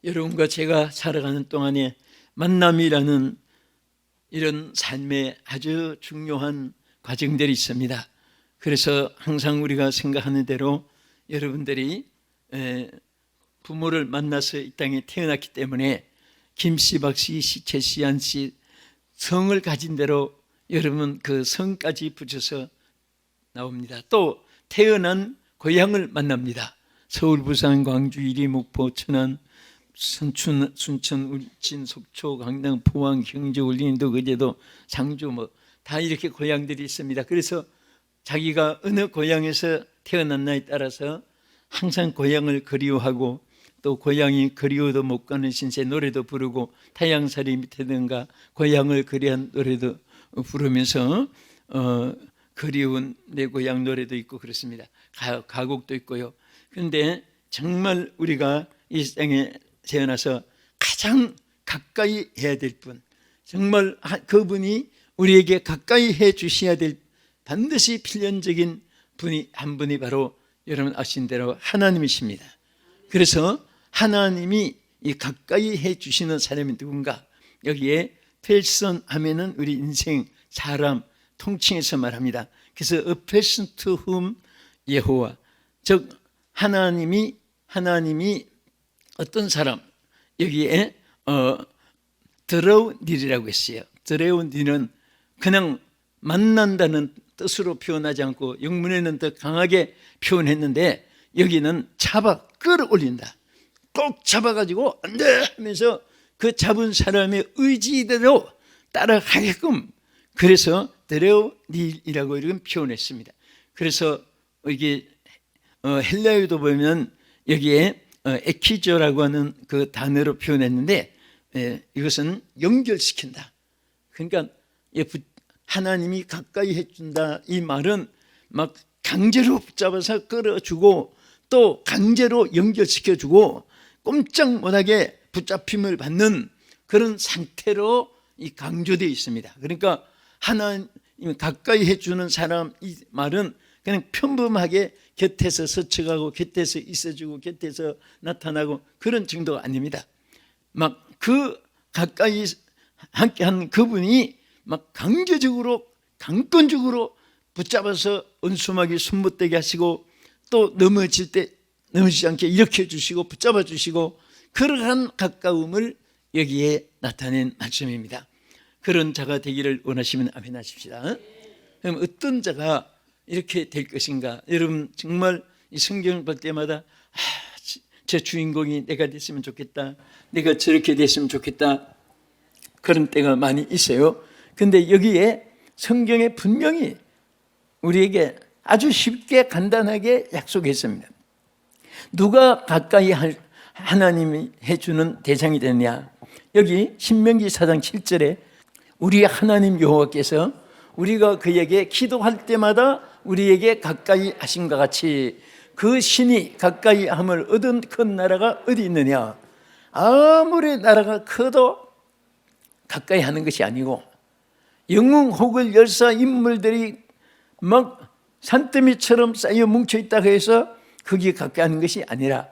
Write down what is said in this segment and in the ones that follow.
여러분과 제가 살아가는 동안에 만남이라는 이런 삶에 아주 중요한 과정들이 있습니다. 그래서 항상 우리가 생각하는 대로 여러분들이 부모를 만나서 이 땅에 태어났기 때문에 김씨, 박씨, 시채, 시안씨 성을 가진 대로 여러분 그 성까지 붙여서 나옵니다. 또 태어난 고향을 만납니다. 서울, 부산, 광주, 이리, 목포, 천안, 순천, 울진, 속초, 강릉, 포항, 경주, 울림도, 거제도, 상주 다 이렇게 고향들이 있습니다. 그래서 자기가 어느 고향에서 태어났나에 따라서 항상 고향을 그리워하고 또 고향이 그리워도 못 가는 신세 노래도 부르고 타양살이 밑에든가 고향을 그리한 노래도 부르면서 그리운 내 고향 노래도 있고 그렇습니다. 가곡도 있고요. 그런데 정말 우리가 이 땅에 태어나서 가장 가까이 해야 될 분, 정말 그분이 우리에게 가까이 해 주셔야 될 반드시 필연적인 분이 한 분이 바로 여러분 아신 대로 하나님이십니다. 그래서 하나님이 이 가까이 해 주시는 사람이 누군가, 여기에 person 하면은 우리 인생, 사람 통칭해서 말합니다. 그래서 a person to whom 여호와, 즉 하나님이 어떤 사람, 여기에 draw near이라고 했어요. draw near은 그냥 만난다는 뜻으로 표현하지 않고 영문에는 더 강하게 표현했는데 여기는 잡아 끌어올린다. 꼭 잡아가지고 안 돼 하면서 그 잡은 사람의 의지대로 따라가게끔, 그래서 draw near이라고 이렇게 표현했습니다. 그래서 이게 헬라어도 보면 여기에 에키조라고 하는 그 단어로 표현했는데 이것은 연결시킨다. 그러니까 하나님이 가까이 해준다, 이 말은 막 강제로 붙잡아서 끌어주고 또 강제로 연결시켜주고 꼼짝 못하게 붙잡힘을 받는 그런 상태로 이 강조되어 있습니다. 그러니까 하나님 가까이 해주는 사람, 이 말은 그냥 평범하게 곁에서 스쳐가고 곁에서 있어주고 곁에서 나타나고 그런 정도가 아닙니다. 막 그 가까이 함께한 그분이 막 강권적으로 붙잡아서 은수막이 손못대게 하시고 또 넘어지지 않게 일으켜 주시고 붙잡아 주시고 그러한 가까움을 여기에 나타낸 말씀입니다. 그런 자가 되기를 원하시면 아멘 하십시다. 그럼 어떤 자가 이렇게 될 것인가? 여러분 정말 이 성경을 볼 때마다 제 주인공이 내가 됐으면 좋겠다, 내가 저렇게 됐으면 좋겠다, 그런 때가 많이 있어요. 그런데 여기에 성경에 분명히 우리에게 아주 쉽게 간단하게 약속했습니다. 누가 가까이 하나님이 해주는 대상이 되느냐? 여기 신명기 4장 7절에 우리 하나님 여호와께서 우리가 그에게 기도할 때마다 우리에게 가까이 하심과 같이 그 신이 가까이 함을 얻은 큰 나라가 어디 있느냐? 아무리 나라가 커도 가까이 하는 것이 아니고 영웅 혹을 열사 인물들이 막 산더미처럼 쌓여 뭉쳐있다고 해서 거기에 가까이 하는 것이 아니라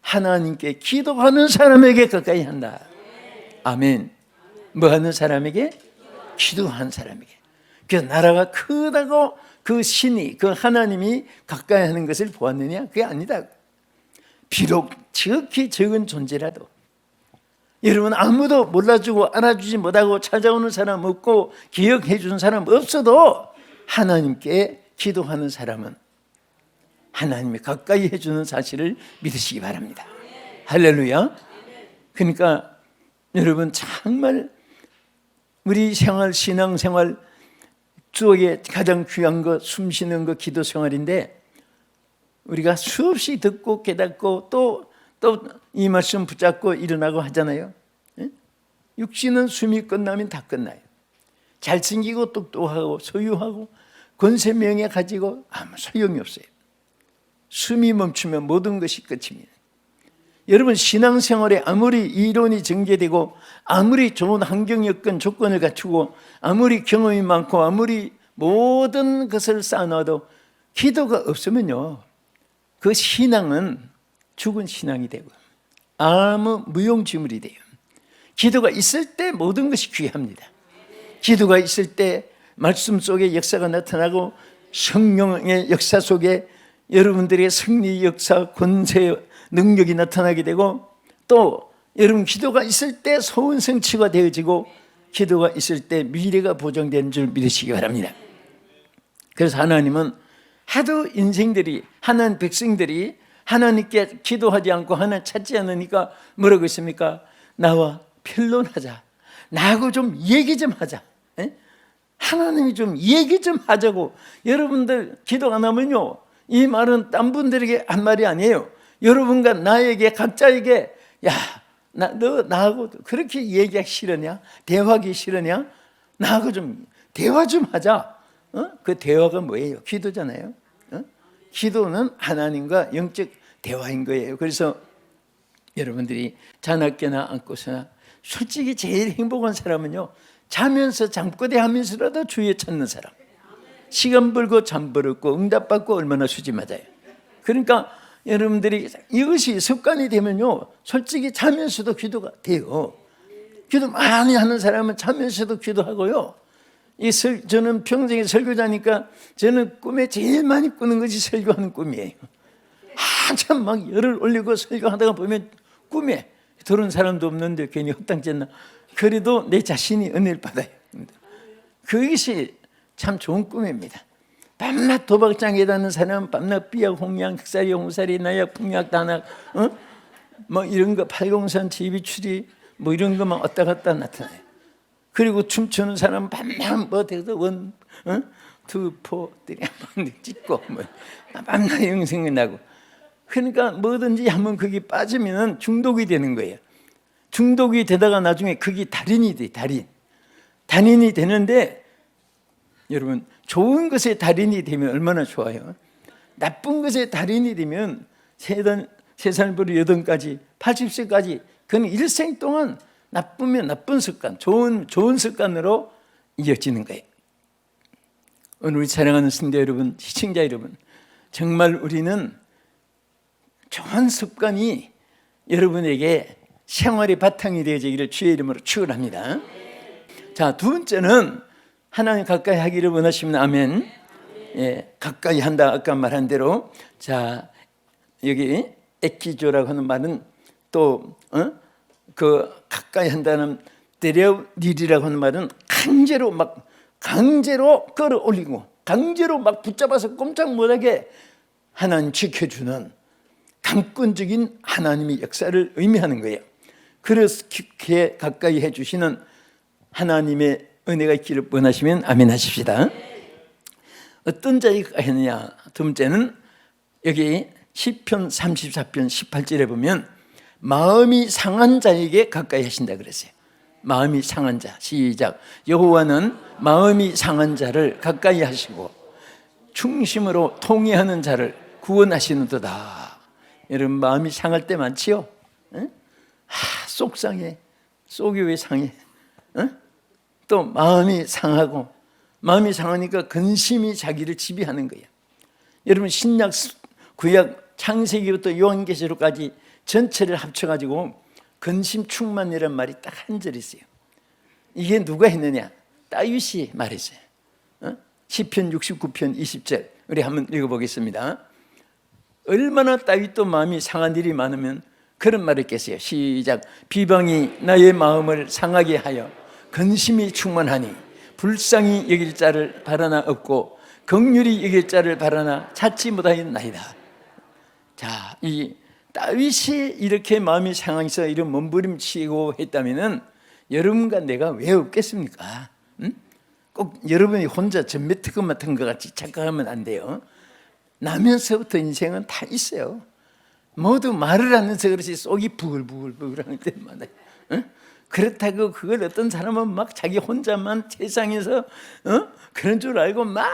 하나님께 기도하는 사람에게 가까이 한다. 아멘. 뭐 하는 사람에게? 기도하는 사람에게. 그 나라가 크다고 그 신이, 그 하나님이 가까이 하는 것을 보았느냐? 그게 아니다. 비록 지극히 적은 존재라도 여러분 아무도 몰라주고 알아주지 못하고 찾아오는 사람 없고 기억해 주는 사람 없어도 하나님께 기도하는 사람은 하나님이 가까이 해주는 사실을 믿으시기 바랍니다. 할렐루야. 그러니까 여러분 정말 우리 생활, 신앙생활 속에 가장 귀한 것, 숨 쉬는 것, 기도 생활인데 우리가 수없이 듣고 깨닫고 또 이 말씀 붙잡고 일어나고 하잖아요. 육신은 숨이 끝나면 다 끝나요. 잘생기고 똑똑하고 소유하고 권세 명예 가지고 아무 소용이 없어요. 숨이 멈추면 모든 것이 끝입니다. 여러분 신앙생활에 아무리 이론이 전개되고 아무리 좋은 환경 여건 조건을 갖추고 아무리 경험이 많고 아무리 모든 것을 쌓아놔도 기도가 없으면요 그 신앙은 죽은 신앙이 되고, 아무 무용지물이 돼요. 기도가 있을 때 모든 것이 귀합니다. 기도가 있을 때 말씀 속에 역사가 나타나고 성령의 역사 속에 여러분들의 승리 역사, 권세, 능력이 나타나게 되고, 또 여러분 기도가 있을 때 소원 성취가 되어지고, 기도가 있을 때 미래가 보장되는 줄 믿으시기 바랍니다. 그래서 하나님은 하도 인생들이, 하나님 백성들이 하나님께 기도하지 않고 하나님 찾지 않으니까 뭐라고 했습니까? 나와 변론하자, 나하고 좀 얘기 좀 하자. 에? 하나님이 좀 얘기 좀 하자고. 여러분들 기도 안 하면요, 이 말은 딴 분들에게 한 말이 아니에요. 여러분과 나에게, 각자에게, 야, 너 나하고 그렇게 얘기하기 싫으냐? 대화하기 싫으냐? 나하고 좀 대화 좀 하자. 그 대화가 뭐예요? 기도잖아요. 기도는 하나님과 영적 대화인 거예요. 그래서 여러분들이 자나깨나 안고서나 솔직히 제일 행복한 사람은요, 자면서 잠꼬대 하면서라도 주여 찾는 사람. 시간 벌고 잠 벌었고 응답받고 얼마나 수지 맞아요. 그러니까 여러분들이 이것이 습관이 되면요, 솔직히 자면서도 기도가 돼요. 기도 많이 하는 사람은 자면서도 기도하고요. 저는 평생에 설교자니까 저는 꿈에 제일 많이 꾸는 것이 설교하는 꿈이에요. 한참 막 열을 올리고 설교하다가 보면 꿈에 들은 사람도 없는데 괜히 헛당쳤나, 그래도 내 자신이 은혜를 받아요. 그것이 참 좋은 꿈입니다. 밤낮 도박장에 다니는 사람은 밤낮 삐약, 홍양, 흑사리, 홍사리, 나약, 풍약, 단약, 뭐 이런 거, 팔공산, 지비추리, 뭐 이런 것만 왔다 갔다 나타나요. 그리고 춤추는 사람은 밤낮 뭐 대도 원, 투포, 한번 찍고, 뭐 밤낮 영생이 나고. 그러니까 뭐든지 한번 거기 빠지면 중독이 되는 거예요. 중독이 되다가 나중에 그게 달인이 돼, 달인. 달인이 되는데, 여러분, 좋은 것에 달인이 되면 얼마나 좋아요. 나쁜 것에 달인이 되면 3살부터 8까지 80세까지 그는 일생 동안 나쁘면 나쁜 습관, 좋은 습관으로 이어지는 거예요. 오늘 우리 사랑하는 성도 여러분, 시청자 여러분, 정말 우리는 좋은 습관이 여러분에게 생활의 바탕이 되어지기를 주의 이름으로 축원합니다. 자, 두 번째는 하나님 가까이 하기를 원하시면 아멘. 예, 가까이 한다. 아까 말한 대로. 자, 여기 에키조라고 하는 말은 또 그 가까이 한다는 데려닐이라고 하는 말은 강제로 끌어올리고 강제로 막 붙잡아서 꼼짝 못하게 하나님 지켜주는 강권적인 하나님의 역사를 의미하는 거예요. 그래서 깊게 가까이 해주시는 하나님의 은혜가 있기를 원하시면 아멘 하십시다. 어떤 자가 했느냐? 두 번째는 여기 시편 34편 18절에 보면 마음이 상한 자에게 가까이 하신다 그랬어요. 마음이 상한 자, 시작. 여호와는 마음이 상한 자를 가까이 하시고 충심으로 통회하는 자를 구원하시는도다. 여러분, 마음이 상할 때 많지요? 속 상해, 속이 왜 상해? 또 마음이 상하고, 마음이 상하니까 근심이 자기를 지배하는 거예요. 여러분, 신약, 구약, 창세기부터 요한계시록까지 전체를 합쳐가지고 근심 충만이라는 말이 딱 한 절 있어요. 이게 누가 했느냐? 다윗이 말했어요. 시편 69편 20절 우리 한번 읽어보겠습니다. 얼마나 다윗도 마음이 상한 일이 많으면 그런 말을 했겠어요. 시작. 비방이 나의 마음을 상하게 하여 근심이 충만하니 불쌍히 여길 자를 바라나 없고 긍휼히 여길 자를 바라나 찾지 못하였나이다. 자, 이 다윗이 이렇게 마음이 상해서 이런 몸부림치고 했다면은 여러분과 내가 왜 없겠습니까? 꼭 여러분이 혼자 전매특급 맡은 것 같이 착각하면 안 돼요. 나면서부터 인생은 다 있어요. 모두 말을 하면서 그렇지 속이 부글부글 하는 때 많아요. 그렇다고 그걸 어떤 사람은 막 자기 혼자만 세상에서 그런 줄 알고 막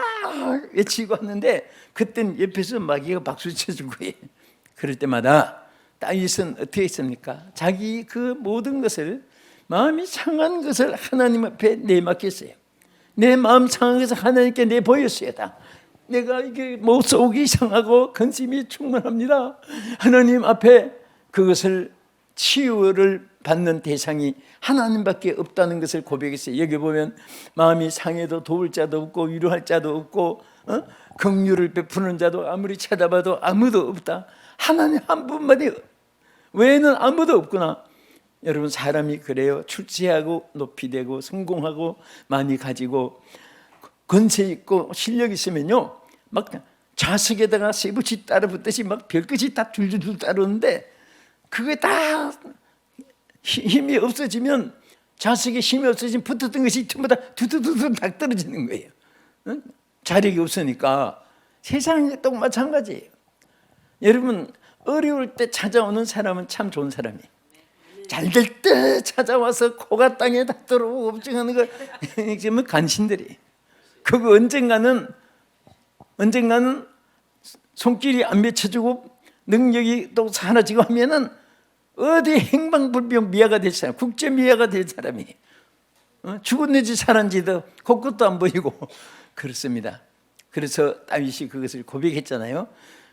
외치고 하는데, 그땐 옆에서 마귀가 박수 쳐주고 해. 그럴 때마다 다윗은 어떻게 했습니까? 자기 그 모든 것을, 마음이 상한 것을 하나님 앞에 내맡겼어요. 내 마음 상한 것을 하나님께 내보였어요. 다. 내가 이게 뭐 속이 상하고 근심이 충만합니다. 하나님 앞에 그것을 치유를 받는 대상이 하나님밖에 없다는 것을 고백했어요. 여기 보면 마음이 상해도 도울 자도 없고 위로할 자도 없고 긍휼을 베푸는 자도 아무리 찾아봐도 아무도 없다. 하나님 한 분만이 외에는 아무도 없구나. 여러분, 사람이 그래요. 출세하고 높이 되고 성공하고 많이 가지고 권세 있고 실력 있으면요, 막 자석에다가 쇠붙이 따라붙듯이 막 별것이 다 줄줄줄 따르는데, 그게 다 힘이 없어지면, 자석에 힘이 없어지면 붙었던 것이 전부 다 두두두두 다 떨어지는 거예요. 자력이 없으니까. 세상에 또 마찬가지예요. 여러분, 어려울 때 찾아오는 사람은 참 좋은 사람이에요. 잘 될 때 찾아와서 코가 땅에 닿도록 걱정하는 거, 지금 간신들이. 그거 언젠가는 손길이 안 맺혀지고 능력이 또 사라지고 하면은 어디 행방불명 미아가 될 사람, 국제 미아가 될 사람이, 죽었는지 살았는지도 그것도 안 보이고 그렇습니다. 그래서 다윗이 그것을 고백했잖아요.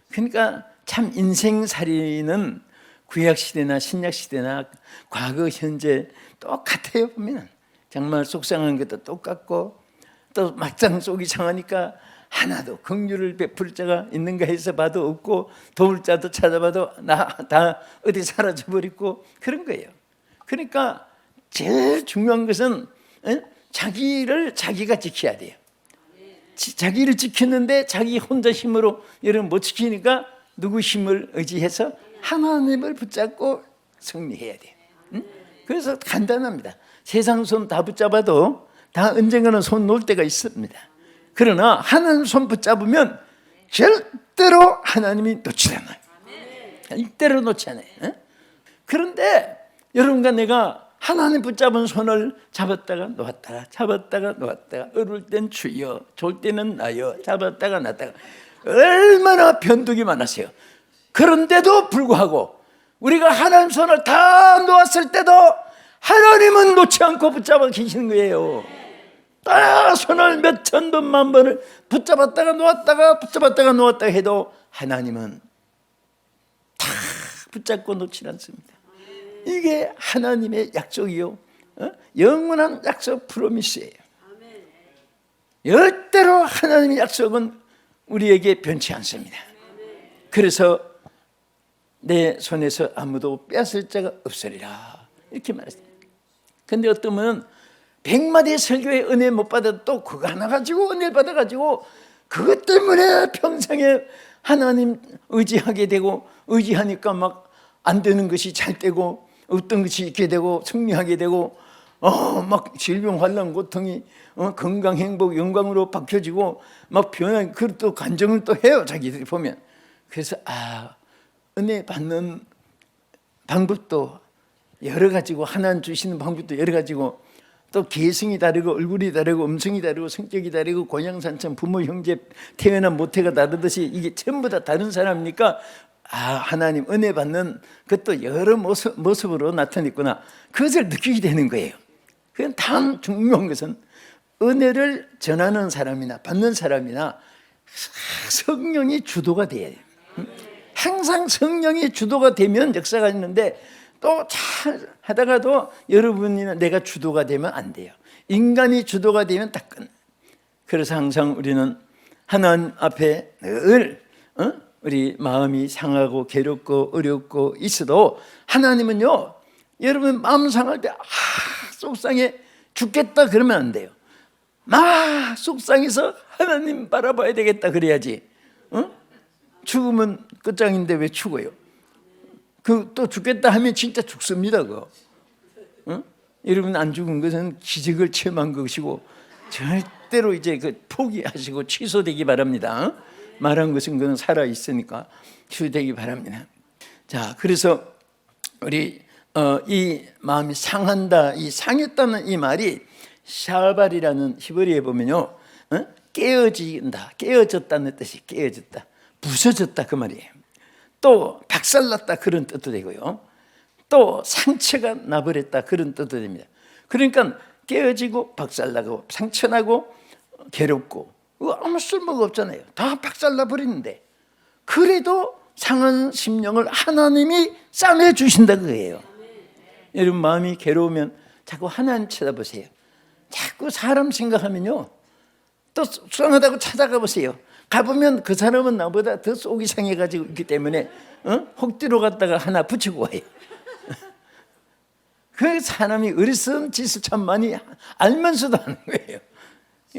그러니까 참 인생살이는 구약시대나 신약시대나 과거 현재 똑같아요. 보면 정말 속상한 것도 똑같고, 또 막상 속이 상하니까 하나도 긍휼을 베풀 자가 있는가 해서 봐도 없고, 도울 자도 찾아봐도 다 어디 사라져버리고 그런 거예요. 그러니까 제일 중요한 것은 자기를 자기가 지켜야 돼요. 자기를 지키는데 자기 혼자 힘으로 여러분 못 지키니까 누구 힘을 의지해서 하나님을 붙잡고 승리해야 돼요. 그래서 간단합니다. 세상 손 다 붙잡아도 다 언젠가는 손 놓을 때가 있습니다. 그러나 하나님 손 붙잡으면 절대로 하나님이 놓지 않아요. 절대로 놓지 않아요. 그런데 여러분과 내가 하나님 붙잡은 손을 잡았다가 놓았다가 잡았다가 놓았다가, 어려울 땐 주여, 좋을 때는 나여, 잡았다가 놨다가, 얼마나 변덕이 많았어요. 그런데도 불구하고 우리가 하나님 손을 다 놓았을 때도 하나님은 놓지 않고 붙잡아 계시는 거예요. 딱 손을 몇천 번, 만 번을 붙잡았다가 놓았다가 붙잡았다가 놓았다가 해도 하나님은 다 붙잡고 놓지 않습니다. 이게 하나님의 약속이요, 영원한 약속, 프로미스예요. 절대로 하나님의 약속은 우리에게 변치 않습니다. 그래서 내 손에서 아무도 빼앗을 자가 없으리라, 이렇게 말했습니다. 근데 어떤 분은 100마디 설교에 은혜 못 받아도 또 그거 하나 가지고 은혜를 받아가지고 그것 때문에 평생에 하나님 의지하게 되고, 의지하니까 막 안 되는 것이 잘 되고 어떤 것이 있게 되고 승리하게 되고, 막 질병, 환난, 고통이 건강, 행복, 영광으로 바뀌어지고 막 변한, 그것도 간증을 또 해요, 자기들이 보면. 그래서 은혜 받는 방법도 여러 가지고, 하나님 주시는 방법도 여러 가지고, 또 개성이 다르고 얼굴이 다르고 음성이 다르고 성격이 다르고 고향산천, 부모, 형제, 태어난 모태가 다르듯이 이게 전부 다 다른 사람이니까 하나님 은혜 받는 것도 여러 모습으로 나타냈구나, 그것을 느끼게 되는 거예요. 그건 다음 중요한 것은 은혜를 전하는 사람이나 받는 사람이나 성령이 주도가 돼야 돼요. 항상 성령이 주도가 되면 역사가 있는데, 또 잘 하다가도 여러분이나 내가 주도가 되면 안 돼요. 인간이 주도가 되면 딱 끝나요. 그래서 항상 우리는 하나님 앞에 늘 우리 마음이 상하고 괴롭고 어렵고 있어도, 하나님은요, 여러분 마음 상할 때 속상해 죽겠다 그러면 안 돼요. 막 속상해서 하나님 바라봐야 되겠다 그래야지. 죽으면 끝장인데 왜 죽어요? 그 또 죽겠다 하면 진짜 죽습니다. 그거. 여러분 안 죽은 것은 기적을 체험한 것이고, 절대로 이제 그 포기하시고 취소되기 바랍니다. 말한 것은 그건 살아 있으니까 취소되기 바랍니다. 자, 그래서 우리 이 마음이 상한다, 이 상했다는 이 말이 샤발이라는 히브리어에 보면요, 깨어진다, 깨어졌다는 뜻이, 깨어졌다, 부서졌다 그 말이에요. 또 박살났다 그런 뜻도 되고요, 또 상처가 나버렸다 그런 뜻도 됩니다. 그러니까 깨어지고 박살나고 상처나고 괴롭고 아무 쓸모가 없잖아요. 다 박살나버리는데, 그래도 상한 심령을 하나님이 싸매주신다 그거예요. 여러분 마음이 괴로우면 자꾸 하나님 쳐다보세요. 자꾸 사람 생각하면요 또 수상하다고 찾아가 보세요. 가보면 그 사람은 나보다 더 속이 상해가지고 있기 때문에 혹디로 갔다가 하나 붙이고 와요. 그 사람이 어리석은 짓을 참 많이 알면서도 하는 거예요.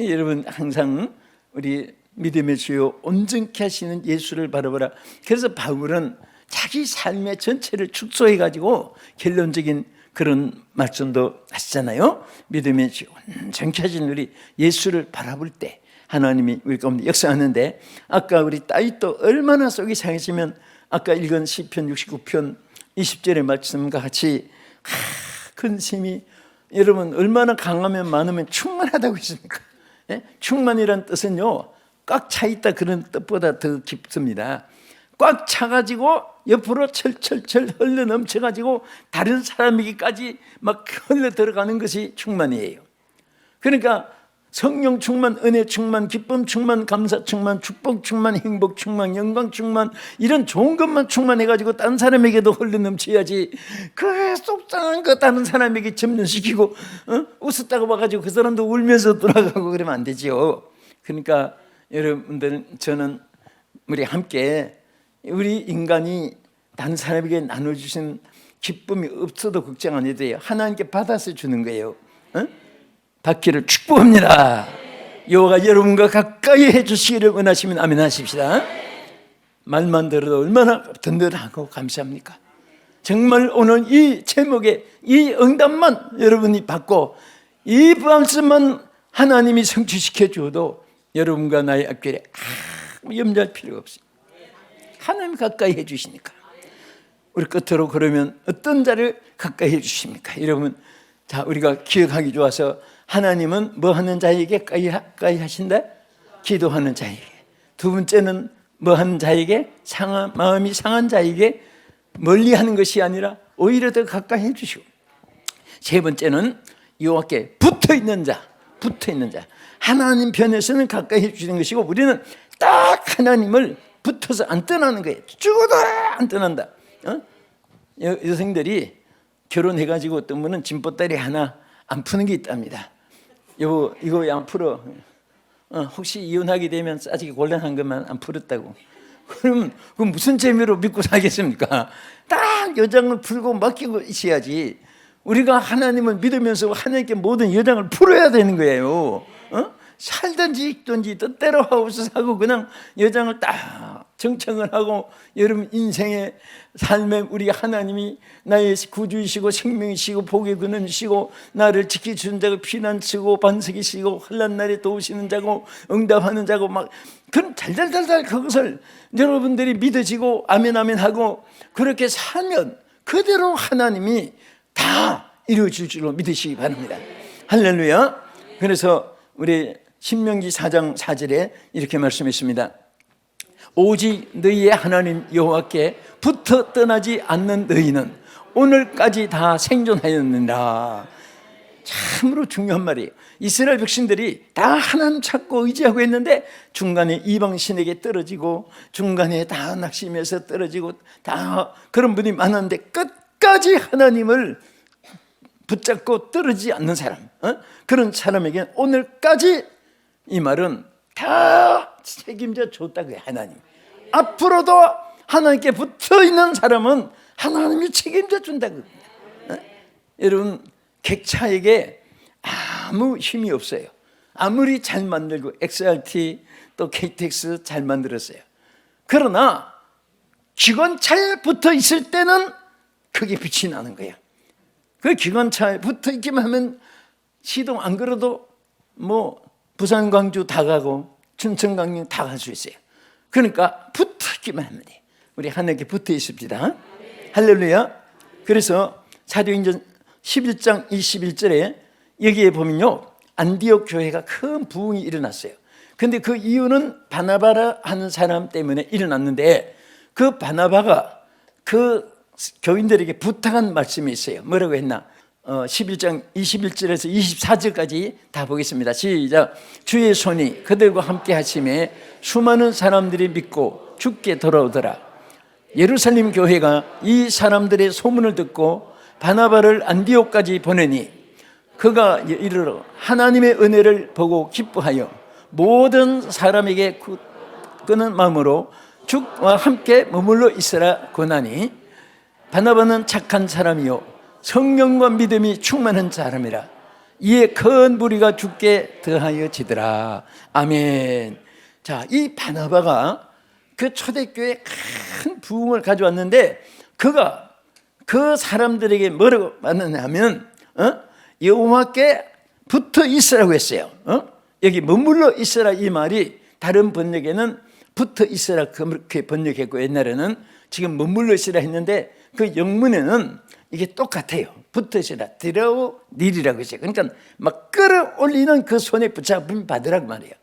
여러분 항상 우리 믿음의 주요 온전케 하시는 예수를 바라보라. 그래서 바울은 자기 삶의 전체를 축소해가지고 결론적인 그런 말씀도 하시잖아요. 믿음의 주요 온전케 하시는 우리 예수를 바라볼 때 하나님이 우리 가운데 역사하는데, 아까 우리 다윗도 얼마나 속이 상해지면 아까 읽은 시편 69편 20절의 말씀과 같이 근심이 여러분 얼마나 강하면 많으면 충만하다고 했습니까? 예? 충만이란 뜻은요 꽉 차 있다 그런 뜻보다 더 깊습니다. 꽉 차가지고 옆으로 철철철 흘러 넘쳐가지고 다른 사람에게까지 막 흘러 들어가는 것이 충만이에요. 그러니까 성령 충만, 은혜 충만, 기쁨 충만, 감사 충만, 축복 충만, 행복 충만, 영광 충만, 이런 좋은 것만 충만해가지고 다른 사람에게도 흘러 넘쳐야지 그 속상한 거 다른 사람에게 점령시키고 웃었다고 봐가지고 그 사람도 울면서 돌아가고 그러면 안 되죠. 그러니까 여러분들, 저는 우리 함께 우리 인간이 다른 사람에게 나눠주신 기쁨이 없어도 걱정 안 해도 돼요. 하나님께 받아서 주는 거예요. 받기를 축복합니다. 여호와가 여러분과 가까이 해주시기를 원하시면 아멘 하십시다. 말만 들어도 얼마나 든든하고 감사합니까? 정말 오늘 이 제목에 이 응답만 여러분이 받고 이 말씀만 하나님이 성취시켜 주어도 여러분과 나의 앞길에 염려할 필요가 없습니다. 하나님 가까이 해주시니까. 우리 끝으로 그러면 어떤 자를 가까이 해주십니까? 여러분, 자, 우리가 기억하기 좋아서 하나님은 뭐 하는 자에게 가까이 하신다? 기도하는 자에게. 두 번째는 뭐 하는 자에게? 마음이 상한 자에게 멀리 하는 것이 아니라 오히려 더 가까이 해주시고, 세 번째는 여호와께 붙어있는 자. 하나님 편에서는 가까이 해주시는 것이고, 우리는 딱 하나님을 붙어서 안 떠나는 거예요. 죽어도 안 떠난다. 여성들이 결혼해가지고 어떤 분은 짐보따리 하나 안 푸는 게 있답니다. 이거 왜 안 풀어? 혹시 이혼하게 되면 싸지기 곤란한 것만 안 풀었다고. 그럼 그 무슨 재미로 믿고 살겠습니까? 딱 여장을 풀고 맡기고 있어야지. 우리가 하나님을 믿으면서 하나님께 모든 여장을 풀어야 되는 거예요. 살든지 있든지 뜻대로 하고서 사고 그냥 여장을 딱 정청을 하고, 여러분 인생의 삶에 우리 하나님이 나의 구주이시고 생명이시고 복의 근원이시고 나를 지켜주는 자고 피난치고 반석이시고 환난 날에 도우시는 자고 응답하는 자고 막 그런 달달달달 그것을 여러분들이 믿어지고 아멘 아멘 하고 그렇게 살면 그대로 하나님이 다 이루어질 줄로 믿으시기 바랍니다. 할렐루야. 그래서 우리 신명기 4장 4절에 이렇게 말씀했습니다. 오직 너희의 하나님 여호와께 붙어 떠나지 않는 너희는 오늘까지 다 생존하였느니라. 참으로 중요한 말이에요. 이스라엘 백성들이 다 하나님 찾고 의지하고 했는데 중간에 이방신에게 떨어지고 중간에 다 낙심해서 떨어지고 다 그런 분이 많았는데 끝까지 하나님을 붙잡고 떨어지지 않는 사람, 그런 사람에게 오늘까지 이 말은 다 책임져 줬다고요. 하나님 앞으로도 하나님께 붙어있는 사람은 하나님이 책임져 준다고. 여러분, 객차에게 아무 힘이 없어요. 아무리 잘 만들고 XRT 또 KTX 잘 만들었어요. 그러나 기관차에 붙어 있을 때는 그게 빛이 나는 거예요. 그 기관차에 붙어 있기만 하면 시동 안 걸어도 뭐 부산 광주 다 가고 춘천 강릉 다 갈 수 있어요. 그러니까 붙어 있기만 하면 돼요. 우리 하나님께 붙어 있습니다. 할렐루야. 그래서 사도행전 11장 21절에 여기에 보면요, 안디옥 교회가 큰 부흥이 일어났어요. 근데 그 이유는 바나바라 하는 사람 때문에 일어났는데, 그 바나바가 그 교인들에게 부탁한 말씀이 있어요. 뭐라고 했나? 11장 21절에서 24절까지 다 보겠습니다. 시작. 주의 손이 그들과 함께 하심에 수많은 사람들이 믿고 주께 돌아오더라. 예루살렘 교회가 이 사람들의 소문을 듣고 바나바를 안디옥까지 보내니 그가 이르러 하나님의 은혜를 보고 기뻐하여 모든 사람에게 끄는 마음으로 주와 함께 머물러 있으라 권하니 바나바는 착한 사람이요 성령과 믿음이 충만한 사람이라 이에 큰 무리가 주께 더하여지더라. 아멘. 자, 이 바나바가 그 초대교회에 큰 부흥을 가져왔는데 그가 그 사람들에게 뭐라고 말하냐면 여호와께 붙어 있으라고 했어요. 여기 머물러 있으라 이 말이 다른 번역에는 붙어 있으라 그렇게 번역했고 옛날에는 지금 머물러 있으라 했는데 그 영문에는 이게 똑같아요. 붙어 있으라 드라우 닐이라고 했어요. 그러니까 막 끌어올리는 그 손에 붙잡힘 받으라고 말이에요.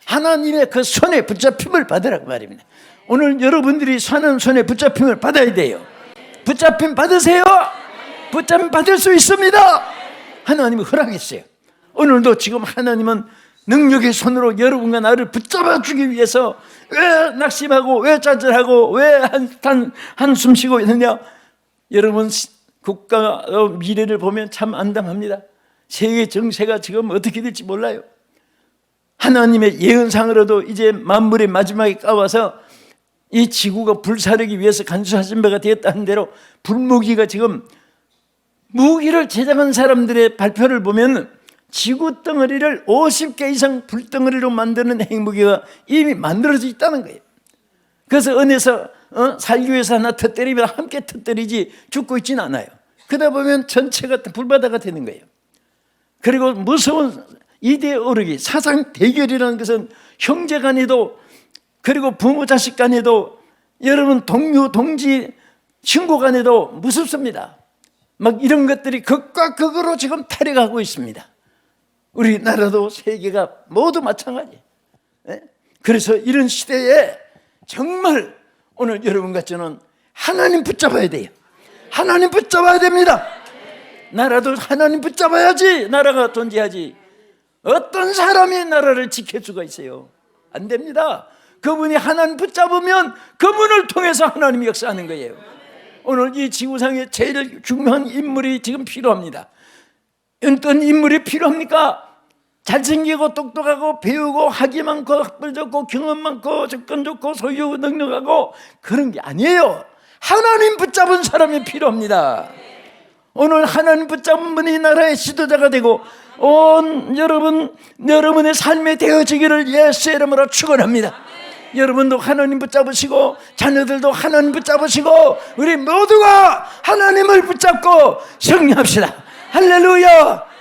하나님의 그 손에 붙잡힘을 받으라고 말입니다. 오늘 여러분들이 사는 손에 붙잡힘을 받아야 돼요. 붙잡힘 받으세요. 붙잡힘 받을 수 있습니다. 하나님이 허락했어요. 오늘도 지금 하나님은 능력의 손으로 여러분과 나를 붙잡아 주기 위해서 왜 낙심하고 왜 좌절하고 왜 한숨 쉬고 있느냐. 여러분 국가 미래를 보면 참 안담합니다. 세계 정세가 지금 어떻게 될지 몰라요. 하나님의 예언상으로도 이제 만물의 마지막에 까와서 이 지구가 불사르기 위해서 간수하신 바가 되었다는 대로 불무기가 지금 무기를 제작한 사람들의 발표를 보면 지구 덩어리를 50개 이상 불덩어리로 만드는 핵무기가 이미 만들어져 있다는 거예요. 그래서 은에서 살기 위해서 하나 터뜨리면 함께 터뜨리지 죽고 있지는 않아요. 그러다 보면 전체가 불바다가 되는 거예요. 그리고 무서운 이대 오르기 사상 대결이라는 것은 형제 간에도 그리고 부모 자식 간에도 여러분 동료 동지 친구 간에도 무섭습니다. 막 이런 것들이 극과 극으로 지금 탈해가고 있습니다. 우리나라도 세계가 모두 마찬가지. 그래서 이런 시대에 정말 오늘 여러분과 저는 하나님 붙잡아야 돼요. 하나님 붙잡아야 됩니다. 나라도 하나님 붙잡아야지 나라가 존재하지. 어떤 사람이 나라를 지킬 수가 있어요? 안 됩니다. 그분이 하나님 붙잡으면 그분을 통해서 하나님이 역사하는 거예요. 오늘 이 지구상에 제일 중요한 인물이 지금 필요합니다. 어떤 인물이 필요합니까? 잘생기고 똑똑하고 배우고 학위 많고 학벌 좋고 경험 많고 접근 좋고 소유 능력하고 그런 게 아니에요. 하나님 붙잡은 사람이 필요합니다. 오늘 하나님 붙잡은 분이 나라의 지도자가 되고 온 여러분의 삶에 되어지기를 예수의 이름으로 축원합니다. 여러분도 하나님 붙잡으시고 자녀들도 하나님 붙잡으시고 우리 모두가 하나님을 붙잡고 승리합시다. 할렐루야.